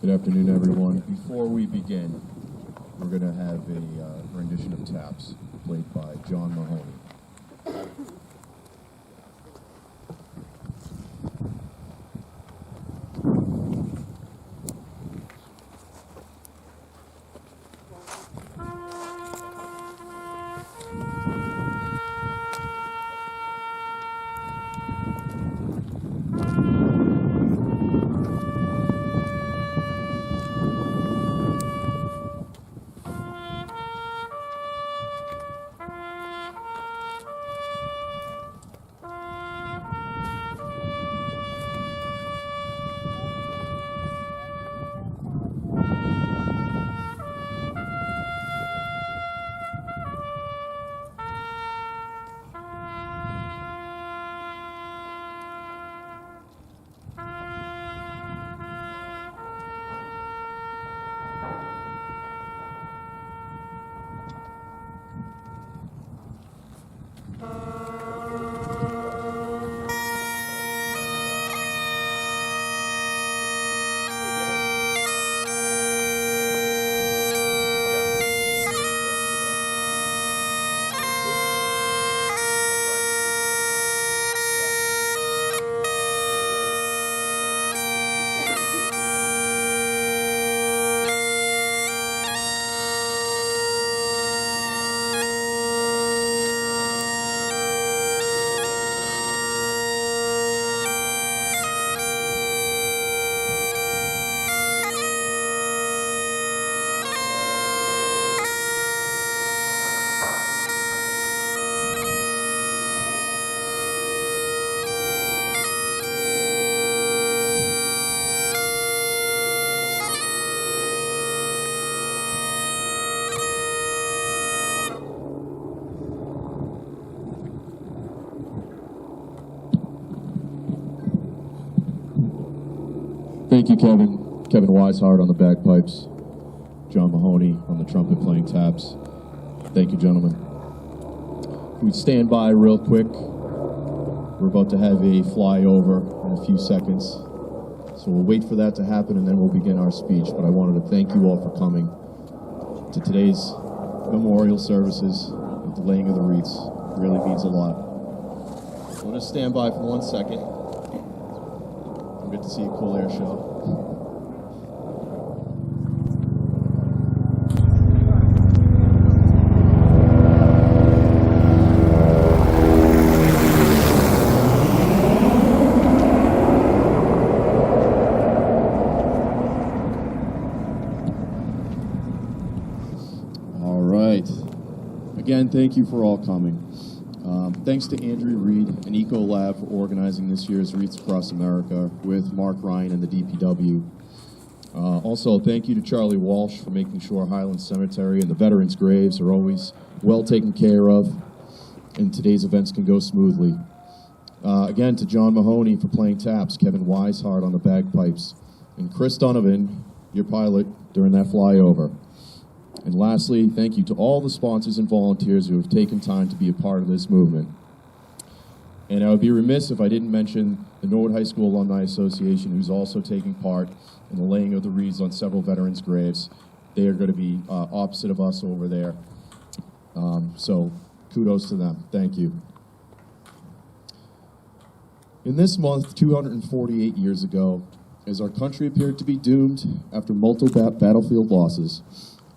Good afternoon, everyone. Before we begin, we're going to have a rendition of Taps played by John Mahoney. Thank you, Kevin. Kevin Weishart on the bagpipes. John Mahoney on the trumpet playing taps. Thank you, gentlemen. Can we stand by real quick? We're about to have a flyover in a few seconds. So we'll wait for that to happen and then we'll begin our speech. But I wanted to thank you all for coming to today's memorial services with the laying of the wreaths. It really means a lot. So let's stand by for 1 second. Get to see a cool air show. All right. Again, thank you for all coming. Thanks to Andrea Reed and Ecolab for organizing this year's Wreaths Across America with Mark Ryan and the DPW. Also, thank you to Charlie Walsh for making sure Highland Cemetery and the veterans' graves are always well taken care of and today's events can go smoothly. Again, to John Mahoney for playing taps, Kevin Weishart on the bagpipes, and Chris Donovan, your pilot, during that flyover. And lastly, thank you to all the sponsors and volunteers who have taken time to be a part of this movement. And I would be remiss if I didn't mention the Norwood High School Alumni Association, who's also taking part in the laying of the wreaths on several veterans' graves. They are going to be opposite of us over there. So kudos to them. Thank you. In this month, 248 years ago, as our country appeared to be doomed after multiple battlefield losses,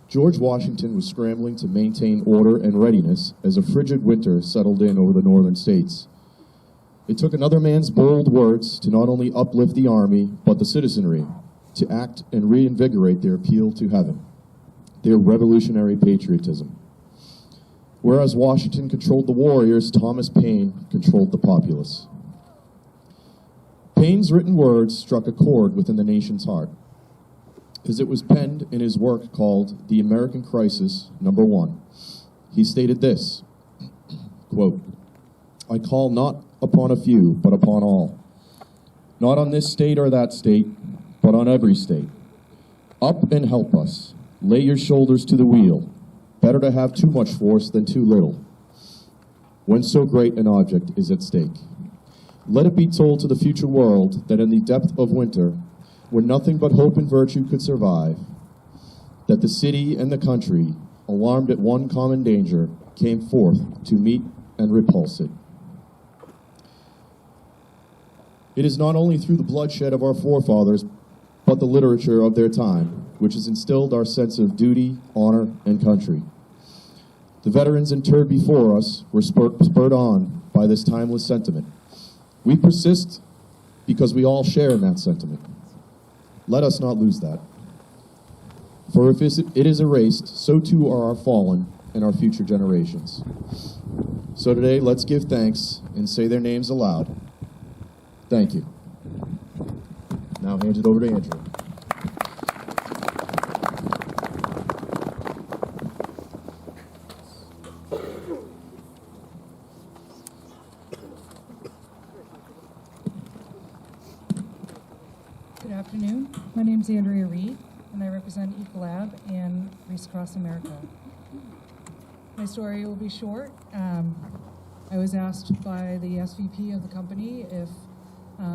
George Washington was scrambling to maintain order and readiness as a frigid winter settled in over the northern states. It took another man's bold words to not only uplift the army, but the citizenry, to act and reinvigorate their appeal to heaven, their revolutionary patriotism. Whereas Washington controlled the warriors, Thomas Paine controlled the populace. Paine's written words struck a chord within the nation's heart, as it was penned in his work called The American Crisis, #1. He stated this, quote, "I call not upon a few, but upon all. Not on this state or that state, but on every state. Up and help us. Lay your shoulders to the wheel. Better to have too much force than too little, when so great an object is at stake. Let it be told to the future world that in the depth of winter, where nothing but hope and virtue could survive, that the city and the country, alarmed at one common danger, came forth to meet and repulse it. It is not only through the bloodshed of our forefathers, but the literature of their time, which has instilled our sense of duty, honor, and country. The veterans interred before us were spurred on by this timeless sentiment. We persist because we all share in that sentiment. Let us not lose that. For if it is erased, so too are our fallen and our future generations. So today, let's give thanks and say their names aloud. Thank you. Now hand it over to Andrea. Good afternoon. My name is Andrea Reed, and I represent Ecolab and Wreaths Across America. My story will be short. I was asked by the SVP of the company if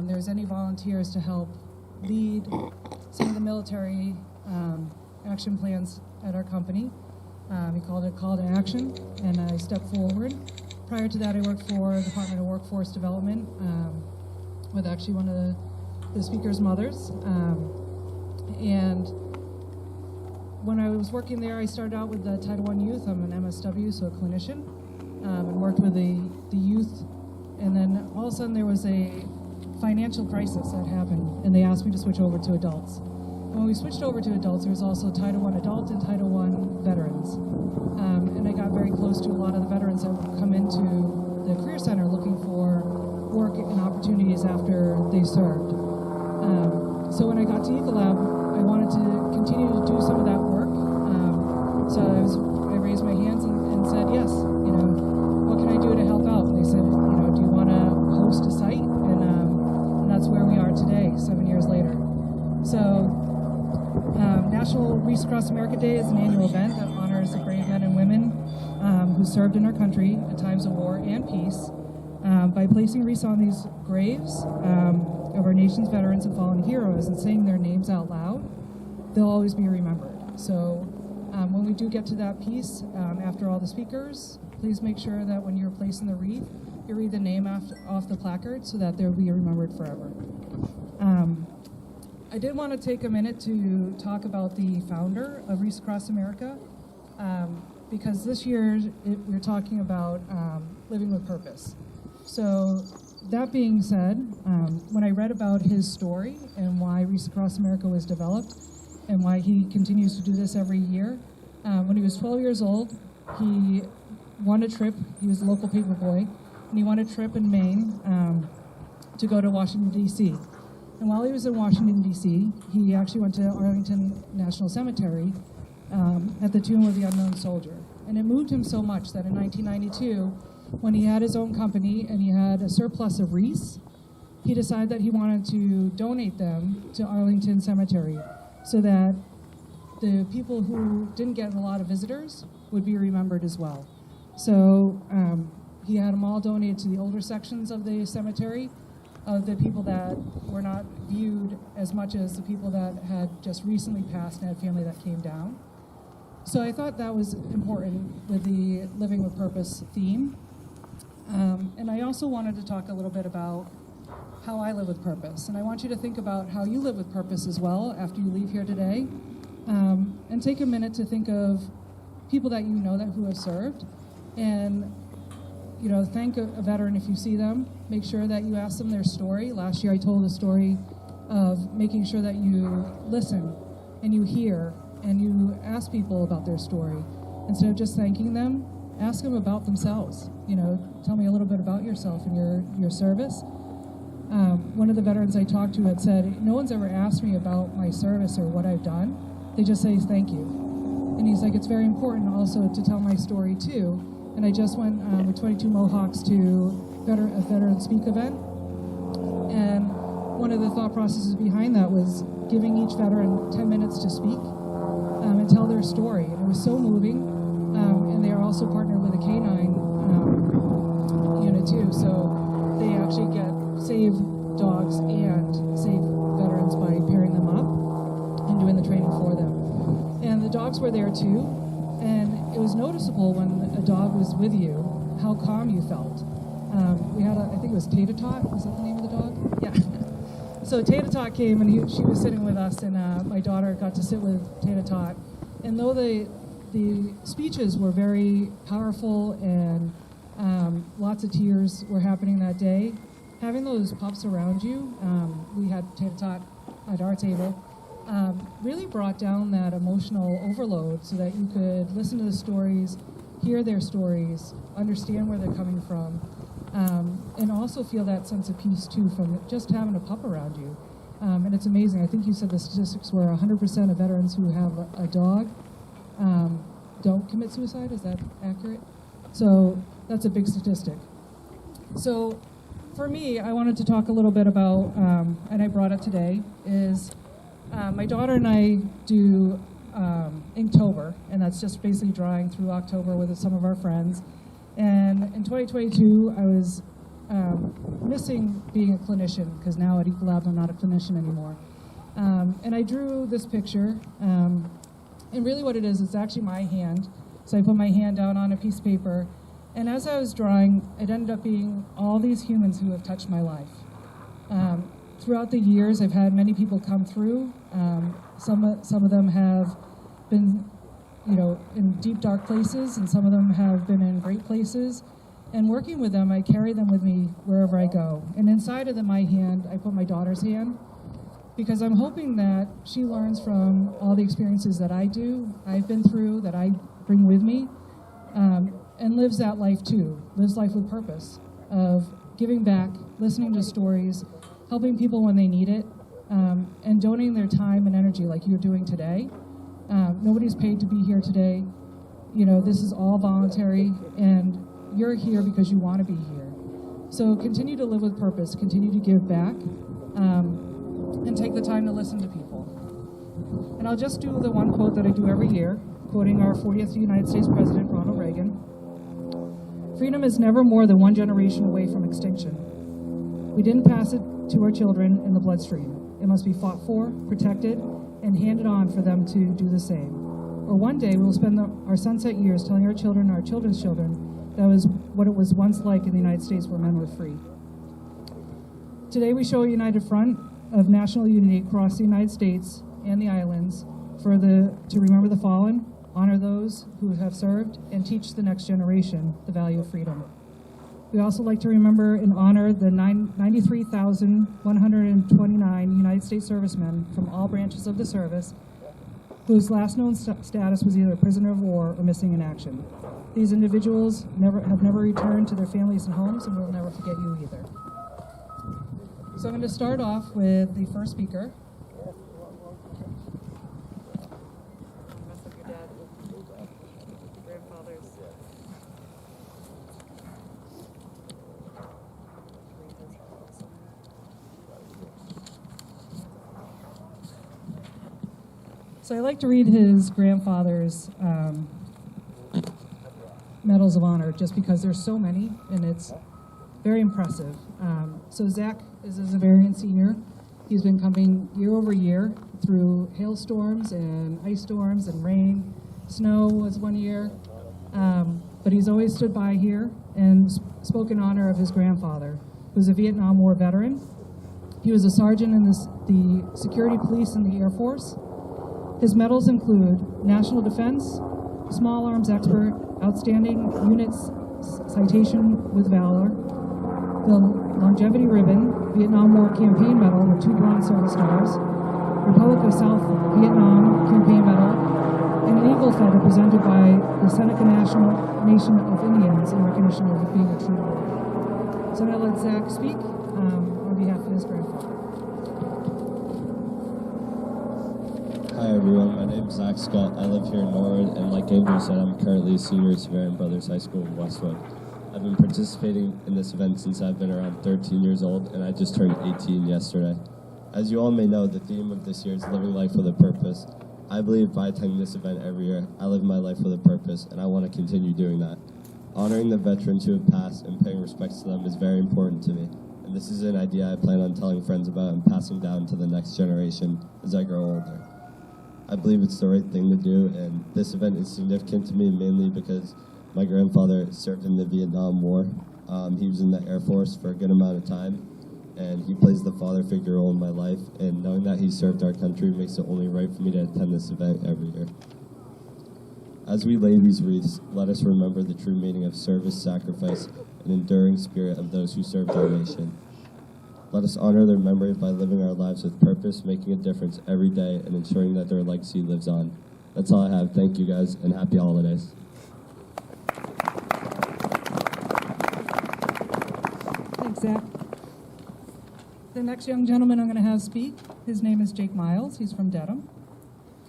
there was any volunteers to help lead some of the military action plans at our company. He called it Call to Action, and I stepped forward. Prior to that, I worked for the Department of Workforce Development with actually one of the speaker's mothers. And when I was working there, I started out with the Title I youth. I'm an MSW, so a clinician, and worked with the youth. And then all of a sudden there was a financial crisis that happened, and they asked me to switch over to adults. When we switched over to adults, there was also Title I adult and Title I veterans. And I got very close to a lot of the veterans that would come into the Career Center looking for work and opportunities after they served. So when I got to Ecolab, I wanted to continue to do some of that work. So I raised my hands and said, yes, what can I do to help out? And they said, do you want to host a site? And that's where we are today, 7 years later. So National Wreaths Across America Day is an annual event that honors the brave men and women who served in our country at times of war and peace by placing wreaths on these graves of our nation's veterans and fallen heroes and saying their names out loud. They'll always be remembered. So when we do get to that piece, after all the speakers, please make sure that when you're placing the wreath, you read the name off the placard so that they'll be remembered forever. I did want to take a minute to talk about the founder of Wreaths Across America, because this year we're talking about living with purpose. So that being said, when I read about his story and why Wreaths Across America was developed and why he continues to do this every year, when he was 12 years old, he won a trip. He was a local paper boy, and he won a trip in Maine to go to Washington, D.C. And while he was in Washington, D.C., he actually went to Arlington National Cemetery at the Tomb of the Unknown Soldier. And it moved him so much that in 1992, when he had his own company and he had a surplus of wreaths, he decided that he wanted to donate them to Arlington Cemetery so that the people who didn't get a lot of visitors would be remembered as well. So he had them all donated to the older sections of the cemetery, of the people that were not viewed as much as the people that had just recently passed and had family that came down. So I thought that was important with the Living with Purpose theme. And I also wanted to talk a little bit about how I live with purpose. And I want you to think about how you live with purpose as well after you leave here today. And take a minute to think of people that you know that who have served. And thank a veteran if you see them. Make sure that you ask them their story. Last year I told a story of making sure that you listen and you hear and you ask people about their story. Instead of just thanking them, ask them about themselves. Tell me a little bit about yourself and your service. One of the veterans I talked to had said, no one's ever asked me about my service or what I've done. They just say thank you. And he's like, it's very important also to tell my story too. And I just went with 22 Mohawks to a veteran speak event. And one of the thought processes behind that was giving each veteran 10 minutes to speak and tell their story. And it was so moving. And they are also partnered with a canine unit too. So they actually get save dogs and save veterans veterans by pairing them up and doing the training for them. And the dogs were there too, and it was noticeable when a dog was with you how calm you felt. We had, I think it was Tater Tot, was that the name of the dog? Yeah. So Tater Tot came and she was sitting with us, and my daughter got to sit with Tater Tot. And though the speeches were very powerful and lots of tears were happening that day, having those pups around you, we had Tater Tot at our table, really brought down that emotional overload so that you could listen to the stories, hear their stories, understand where they're coming from, and also feel that sense of peace too from just having a pup around you. And it's amazing. I think you said the statistics were 100% of veterans who have a dog don't commit suicide. Is that accurate? So that's a big statistic. So for me, I wanted to talk a little bit about, and I brought it today, is my daughter and I do Inktober, and that's just basically drawing through October with some of our friends. And in 2022, I was missing being a clinician, because now at Ecolab I'm not a clinician anymore. And I drew this picture, and really what it is, it's actually my hand. So I put my hand down on a piece of paper, and as I was drawing, it ended up being all these humans who have touched my life. Throughout the years, I've had many people come through. Some of them have been, in deep, dark places, and some of them have been in great places. And working with them, I carry them with me wherever I go. And inside of my hand, I put my daughter's hand, because I'm hoping that she learns from all the experiences that I've been through, that I bring with me, and lives that life too, lives life with purpose of giving back, listening to stories, helping people when they need it, and donating their time and energy like you're doing today. Nobody's paid to be here today. This is all voluntary, and you're here because you want to be here. So continue to live with purpose, continue to give back, and take the time to listen to people. And I'll just do the one quote that I do every year, quoting our 40th United States President, Ronald Reagan. "Freedom is never more than one generation away from extinction. We didn't pass it to our children in the bloodstream. It must be fought for, protected, and handed on for them to do the same. Or one day we will spend our sunset years telling our children and our children's children that was what it was once like in the United States where men were free." Today we show a united front of national unity across the United States and the islands to remember the fallen, honor those who have served, and teach the next generation the value of freedom. We also like to remember and honor the 93,129 United States servicemen from all branches of the service whose last known status was either a prisoner of war or missing in action. These individuals have never returned to their families and homes, and we'll never forget you either. So I'm going to start off with the first speaker. So I like to read his grandfather's medals of honor, just because there's so many, and it's very impressive. So Zach is a Zavarian senior. He's been coming year over year through hailstorms and ice storms and rain. Snow was one year, but he's always stood by here and spoke in honor of his grandfather, who was a Vietnam War veteran. He was a sergeant in the security police in the Air Force. His medals include National Defense, Small Arms Expert, Outstanding Units Citation with Valor, the Longevity Ribbon, Vietnam War Campaign Medal with 2 Bronze Service Stars, Republic of South Vietnam Campaign Medal, and an Eagle Feather presented by the Seneca Nation of Indians in recognition of being a true warrior. So I'm going to let Zach speak on behalf of his grandfather. Hi everyone, my name is Skutt. I live here in Norwood, and like Andrew said, I'm currently a senior at Savarian Brothers High School in Westwood. I've been participating in this event since I've been around 13 years old, and I just turned 18 yesterday. As you all may know, the theme of this year is living life with a purpose. I believe by attending this event every year, I live my life with a purpose, and I want to continue doing that. Honoring the veterans who have passed and paying respects to them is very important to me, and and this is an idea I plan on telling friends about and passing down to the next generation as I grow older. I believe it's the right thing to do, and this event is significant to me mainly because my grandfather served in the Vietnam War. He was in the Air Force for a good amount of time, and he plays the father figure role in my life, and knowing that he served our country makes it only right for me to attend this event every year. As we lay these wreaths, let us remember the true meaning of service, sacrifice, and enduring spirit of those who served our nation. Let us honor their memory by living our lives with purpose, making a difference every day, and ensuring that their legacy lives on. That's all I have. Thank you guys, and happy holidays. Thanks, Zach. The next young gentleman I'm going to have speak, his name is Jake Myles. He's from Dedham.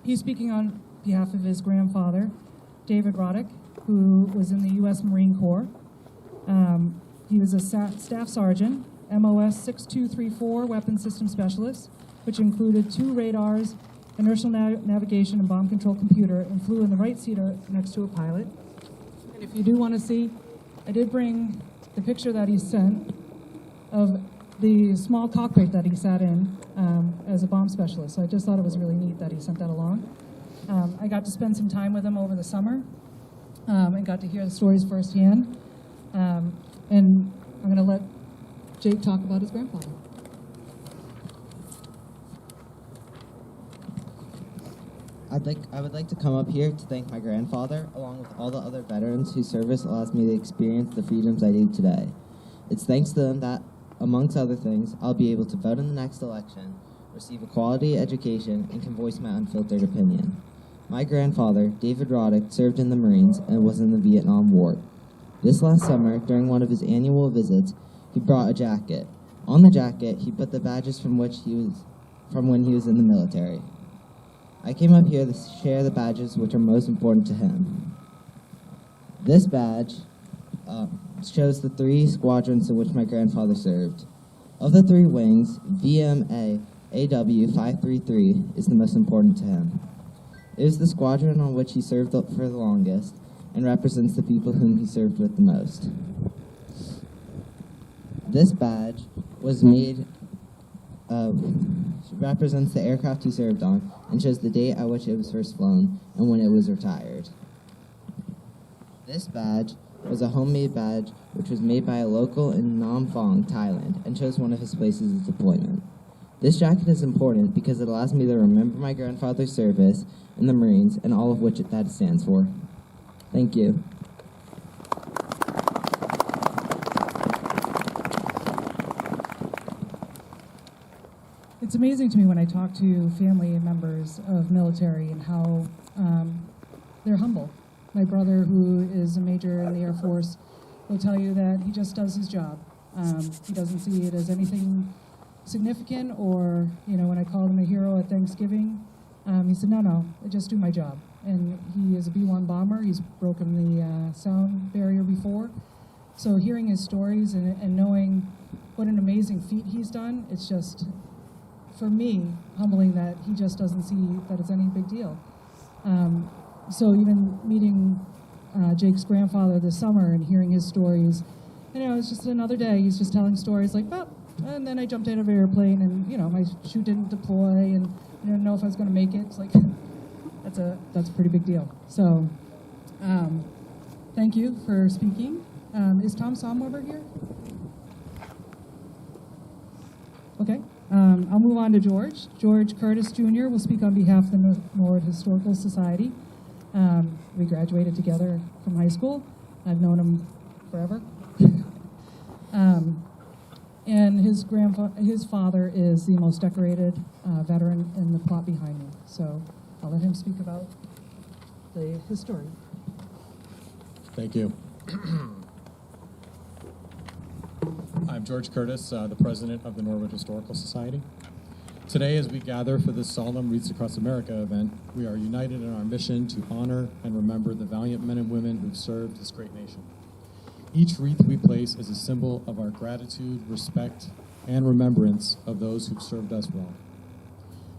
He's speaking on behalf of his grandfather, David Roddick, who was in the U.S. Marine Corps. He was a staff sergeant, MOS 6234 Weapons System Specialist, which included 2 radars, inertial navigation, and bomb control computer, and flew in the right seat next to a pilot. And if you do want to see, I did bring the picture that he sent of the small cockpit that he sat in as a bomb specialist. So I just thought it was really neat that he sent that along. I got to spend some time with him over the summer and got to hear the stories firsthand. And I'm going to let Jake talk about his grandfather. I would like to come up here to thank my grandfather, along with all the other veterans whose service allows me to experience the freedoms I do today. It's thanks to them that, amongst other things, I'll be able to vote in the next election, receive a quality education, and can voice my unfiltered opinion. My grandfather, David Roddick, served in the Marines and was in the Vietnam War. This last summer, during one of his annual visits, he brought a jacket. On the jacket, he put the badges from when he was in the military. I came up here to share the badges which are most important to him. This badge shows the 3 squadrons in which my grandfather served. Of the 3 wings, VMA AW 533 is the most important to him. It is the squadron on which he served for the longest and represents the people whom he served with the most. This badge was made represents the aircraft he served on and shows the date at which it was first flown and when it was retired. This badge was a homemade badge which was made by a local in Nam Phong, Thailand, and shows one of his places of deployment. This jacket is important because it allows me to remember my grandfather's service in the Marines and all of which that stands for. Thank you. It's amazing to me when I talk to family members of military and how they're humble. My brother, who is a major in the Air Force, will tell you that he just does his job. He doesn't see it as anything significant, or, when I called him a hero at Thanksgiving, he said, no, I just do my job. And he is a B-1 bomber. He's broken the sound barrier before. So hearing his stories and knowing what an amazing feat he's done, it's just, for me, humbling that he just doesn't see that it's any big deal. So even meeting Jake's grandfather this summer and hearing his stories, it's just another day. He's just telling stories like, and then I jumped out of an airplane and, my chute didn't deploy and I didn't know if I was going to make it. It's like, that's a pretty big deal. So thank you for speaking. Is Tom Somweber here? Okay. I'll move on to George. George Curtis Jr. will speak on behalf of the Norwood Historical Society. We graduated together from high school. I've known him forever. And his father is the most decorated veteran in the plot behind me. So I'll let him speak about his story. Thank you. I'm George Curtis, the president of the Norwood Historical Society. Today, as we gather for this solemn Wreaths Across America event, we are united in our mission to honor and remember the valiant men and women who've served this great nation. Each wreath we place is a symbol of our gratitude, respect, and remembrance of those who've served us well.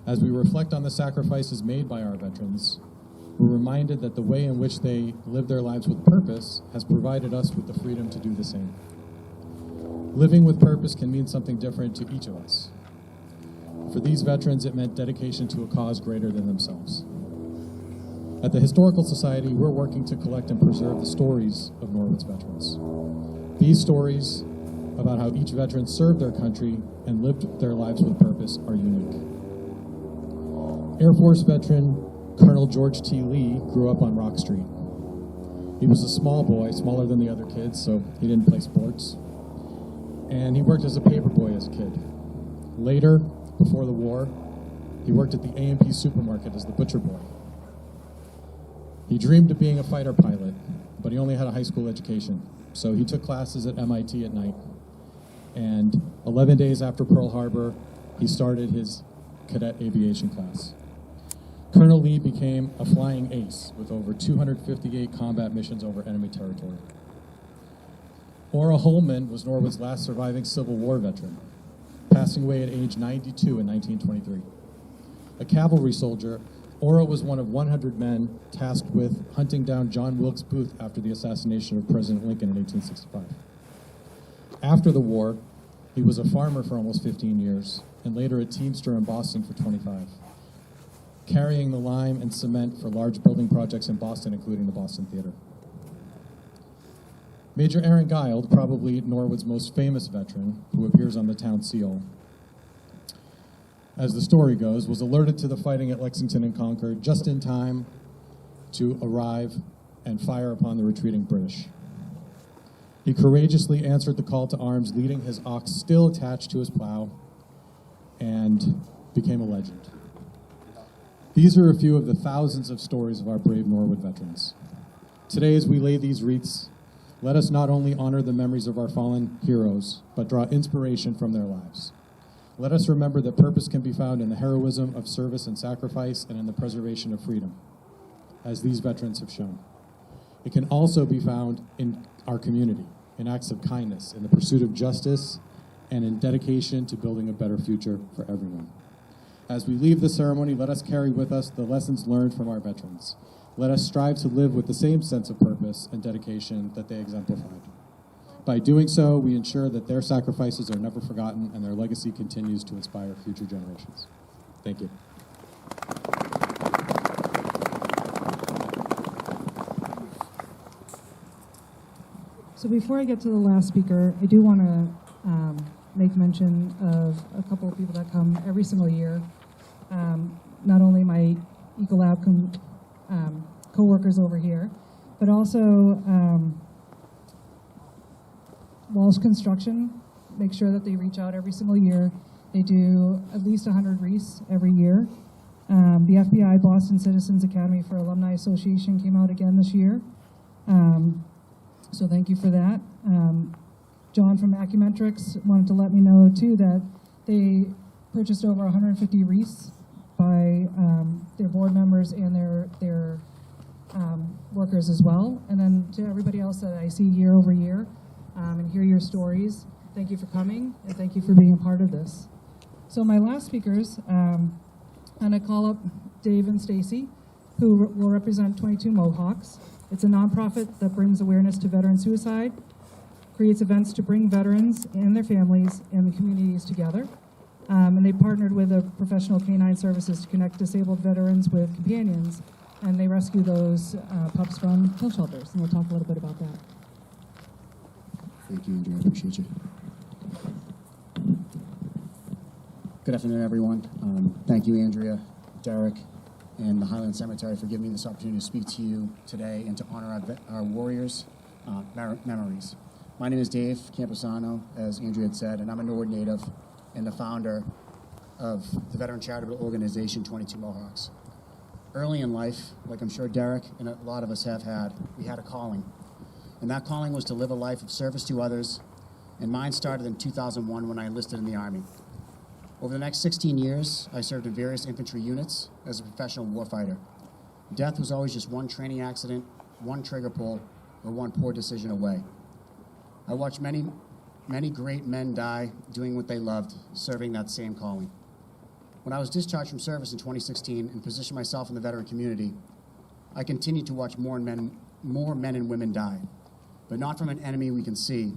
As we reflect on the sacrifices made by our veterans, we're reminded that the way in which they live their lives with purpose has provided us with the freedom to do the same. Living with purpose can mean something different to each of us. For these veterans, it meant dedication to a cause greater than themselves. At the Historical Society, we're working to collect and preserve the stories of Norwood's veterans. These stories about how each veteran served their country and lived their lives with purpose are unique. Air Force veteran Colonel George T. Lee grew up on Rock Street. He was a small boy, smaller than the other kids, so he didn't play sports. And he worked as a paper boy as a kid. Later, before the war, he worked at the A&P supermarket as the butcher boy. He dreamed of being a fighter pilot, but he only had a high school education, so he took classes at MIT at night. And 11 days after Pearl Harbor, he started his cadet aviation class. Colonel Lee became a flying ace with over 258 combat missions over enemy territory. Ora Holman was Norwood's last surviving Civil War veteran, passing away at age 92 in 1923. A cavalry soldier, Ora was one of 100 men tasked with hunting down John Wilkes Booth after the assassination of President Lincoln in 1865. After the war, he was a farmer for almost 15 years, and later a teamster in Boston for 25, carrying the lime and cement for large building projects in Boston, including the Boston Theater. Major Aaron Guild, probably Norwood's most famous veteran, who appears on the town seal, as the story goes, was alerted to the fighting at Lexington and Concord just in time to arrive and fire upon the retreating British. He courageously answered the call to arms, leading his ox still attached to his plow, and became a legend. These are a few of the thousands of stories of our brave Norwood veterans. Today, as we lay these wreaths, let us not only honor the memories of our fallen heroes, but draw inspiration from their lives. Let us remember that purpose can be found in the heroism of service and sacrifice and in the preservation of freedom, as these veterans have shown. It can also be found in our community, in acts of kindness, in the pursuit of justice, and in dedication to building a better future for everyone. As we leave the ceremony, let us carry with us the lessons learned from our veterans. Let us strive to live with the same sense of purpose and dedication that they exemplified. By doing so, we ensure that their sacrifices are never forgotten and their legacy continues to inspire future generations. Thank you. So before I get to the last speaker, I do want to make mention of a couple of people that come every single year. Not only my Ecolab co-workers over here, but also Walsh Construction. Make sure that they reach out every single year. They do at least 100 wreaths every year. The FBI Boston Citizens Academy for Alumni Association came out again this year. So thank you for that. John from Acknowledgements wanted to let me know too that they purchased over 150 wreaths by their board members and their workers as well. And then to everybody else that I see year over year and hear your stories, thank you for coming and thank you for being a part of this. So my last speakers, I'm gonna call up Dave and Stacy, who will represent 22 Mohawks. It's a nonprofit that brings awareness to veteran suicide, creates events to bring veterans and their families and the communities together. And they partnered with a professional canine services to connect disabled veterans with companions, and they rescue those pups from kill shelters. And we'll talk a little bit about that. Thank you, Andrea. I appreciate you. Good afternoon, everyone. Thank you, Andrea, Derek, and the Highland Cemetery for giving me this opportunity to speak to you today and to honor our warriors' memories. My name is Dave Campisano, as Andrea had said, and I'm a Norwood native and the founder of the veteran charitable organization 22 Mohawks. Early in life, like I'm sure Derek and a lot of us have had, we had a calling. And that calling was to live a life of service to others, and mine started in 2001 when I enlisted in the Army. Over the next 16 years, I served in various infantry units as a professional warfighter. Death was always just one training accident, one trigger pull, or one poor decision away. I watched many great men die doing what they loved, serving that same calling. When I was discharged from service in 2016 and positioned myself in the veteran community, I continued to watch more men and women die, but not from an enemy we can see,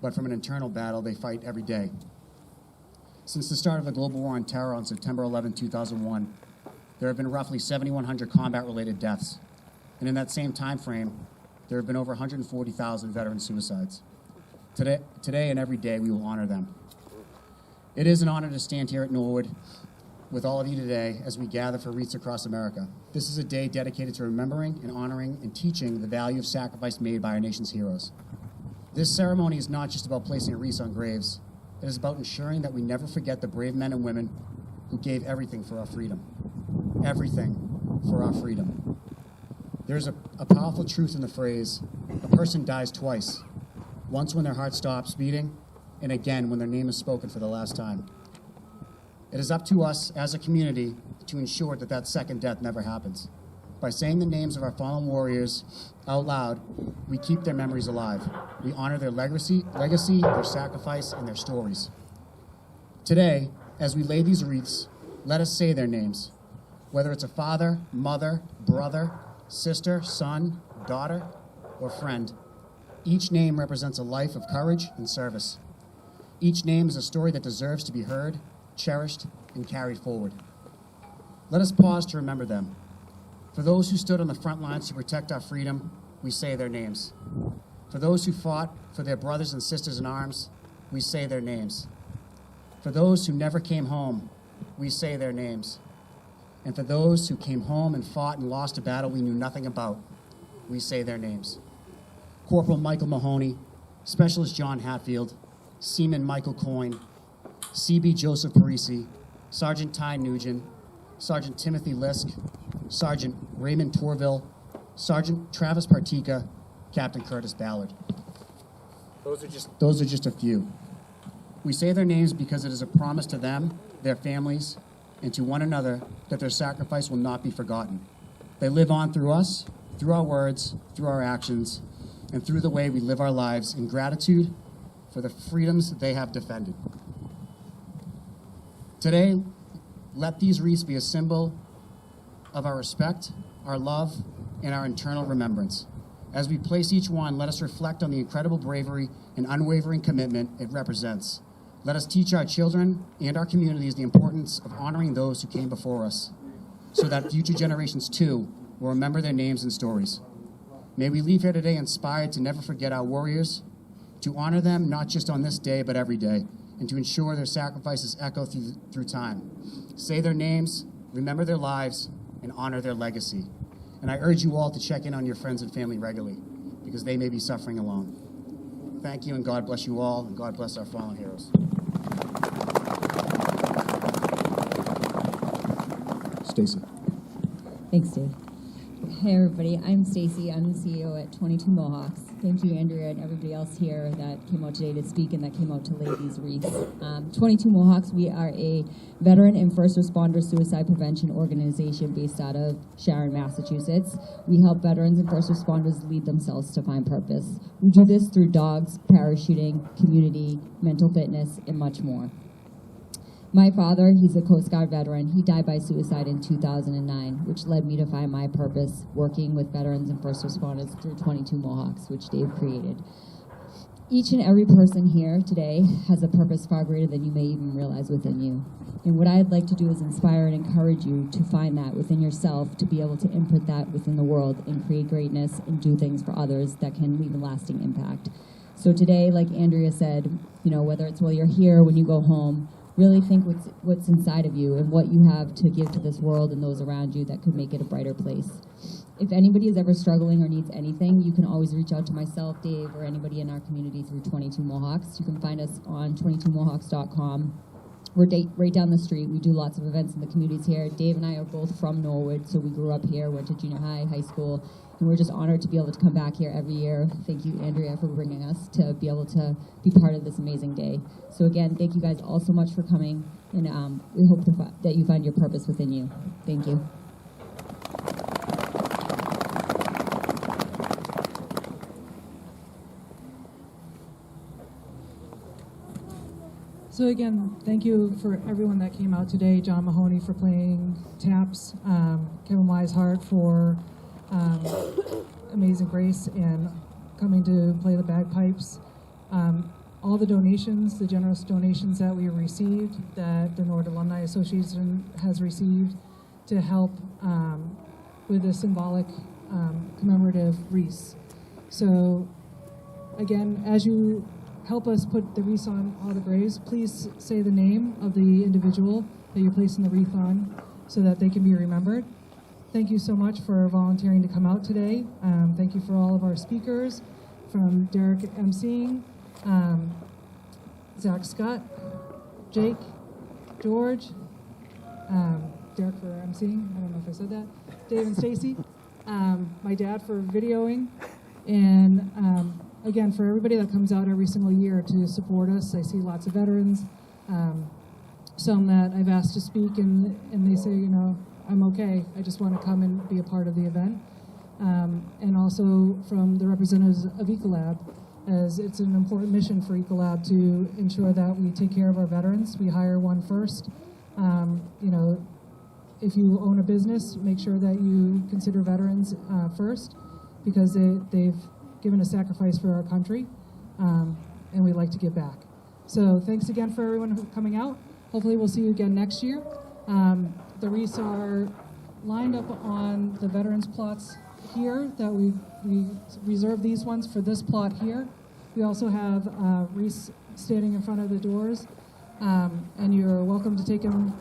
but from an internal battle they fight every day. Since the start of the global war on terror on September 11, 2001, there have been roughly 7,100 combat-related deaths. And in that same time frame, there have been over 140,000 veteran suicides. Today and every day, we will honor them. It is an honor to stand here at Norwood with all of you today as we gather for Wreaths across America. This is a day dedicated to remembering and honoring and teaching the value of sacrifice made by our nation's heroes. This ceremony is not just about placing a wreath on graves. It is about ensuring that we never forget the brave men and women who gave everything for our freedom. Everything for our freedom. There's a powerful truth in the phrase, a person dies twice. Once when their heart stops beating, and again when their name is spoken for the last time. It is up to us as a community to ensure that that second death never happens. By saying the names of our fallen warriors out loud, we keep their memories alive. We honor their legacy, their sacrifice, and their stories. Today, as we lay these wreaths, let us say their names. Whether it's a father, mother, brother, sister, son, daughter, or friend, each name represents a life of courage and service. Each name is a story that deserves to be heard, cherished, and carried forward. Let us pause to remember them. For those who stood on the front lines to protect our freedom, we say their names. For those who fought for their brothers and sisters in arms, we say their names. For those who never came home, we say their names. And for those who came home and fought and lost a battle we knew nothing about, we say their names. Corporal Michael Mahoney, Specialist John Hatfield, Seaman Michael Coyne, CB Joseph Parisi, Sergeant Ty Nugent, Sergeant Timothy Lisk, Sergeant Raymond Torville, Sergeant Travis Partika, Captain Curtis Ballard. Those are just a few. We say their names because it is a promise to them, their families, and to one another that their sacrifice will not be forgotten. They live on through us, through our words, through our actions, and through the way we live our lives in gratitude for the freedoms that they have defended. Today, let these wreaths be a symbol of our respect, our love, and our eternal remembrance. As we place each one, let us reflect on the incredible bravery and unwavering commitment it represents. Let us teach our children and our communities the importance of honoring those who came before us, so that future generations too will remember their names and stories. May we leave here today inspired to never forget our warriors, to honor them not just on this day but every day, and to ensure their sacrifices echo through time. Say their names, remember their lives, and honor their legacy. And I urge you all to check in on your friends and family regularly, because they may be suffering alone. Thank you, and God bless you all, and God bless our fallen heroes. Stacy. Thanks, Dave. Hey, everybody. I'm Stacy. I'm the CEO at 22 Mohawks. Thank you, Andrea, and everybody else here that came out today to speak and that came out to lay these wreaths. 22 Mohawks, we are a veteran and first responder suicide prevention organization based out of Sharon, Massachusetts. We help veterans and first responders lead themselves to find purpose. We do this through dogs, parachuting, community, mental fitness, and much more. My father, he's a Coast Guard veteran. He died by suicide in 2009, which led me to find my purpose working with veterans and first responders through 22 Mohawks, which Dave created. Each and every person here today has a purpose far greater than you may even realize within you. And what I'd like to do is inspire and encourage you to find that within yourself, to be able to imprint that within the world and create greatness and do things for others that can leave a lasting impact. So today, like Andrea said, whether it's while you're here, when you go home, really think what's inside of you and what you have to give to this world and those around you that could make it a brighter place. If anybody is ever struggling or needs anything, you can always reach out to myself, Dave, or anybody in our community through 22 Mohawks. You can find us on 22mohawks.com. We're right down the street. We do lots of events in the communities here. Dave and I are both from Norwood, so we grew up here, went to junior high, high school, and we're just honored to be able to come back here every year. Thank you, Andrea, for bringing us to be able to be part of this amazing day. So again, thank you guys all so much for coming, and we hope that you find your purpose within you. Thank you. So again, thank you for everyone that came out today. John Mahoney for playing taps, Kevin Weishart for Amazing Grace and coming to play the bagpipes. all the donations, the generous donations that we received, that the Norwood Alumni Association has received to help with the symbolic commemorative wreaths. So again, as you help us put the wreaths on all the graves, please say the name of the individual that you're placing the wreath on so that they can be remembered. Thank you so much for volunteering to come out today. Thank you for all of our speakers, from Derek emceeing, Zach Skutt, Jake, George, Derek for emceeing, I don't know if I said that, Dave and Stacy, my dad for videoing, and again, for everybody that comes out every single year to support us. I see lots of veterans, some that I've asked to speak, and they say, you know, I'm okay, I just want to come and be a part of the event. And also from the representatives of Ecolab, as it's an important mission for Ecolab to ensure that we take care of our veterans. We hire one first. You know, if you own a business, make sure that you consider veterans first, because they've given a sacrifice for our country, and we like to give back. So thanks again for everyone for coming out. Hopefully we'll see you again next year. The wreaths are lined up on the veterans plots here, that we reserve these ones for this plot here. We also have wreaths standing in front of the doors, and you're welcome to take them.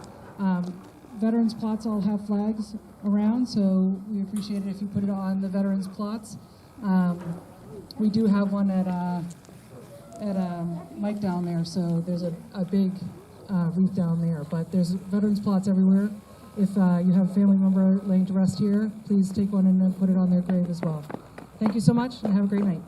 Veterans plots all have flags around, so we appreciate it if you put it on the veterans plots. We do have one at Mike down there, so there's a big wreath down there, but there's veterans plots everywhere. If you have a family member laying to rest here, please take one and then put it on their grave as well. Thank you so much, and have a great night.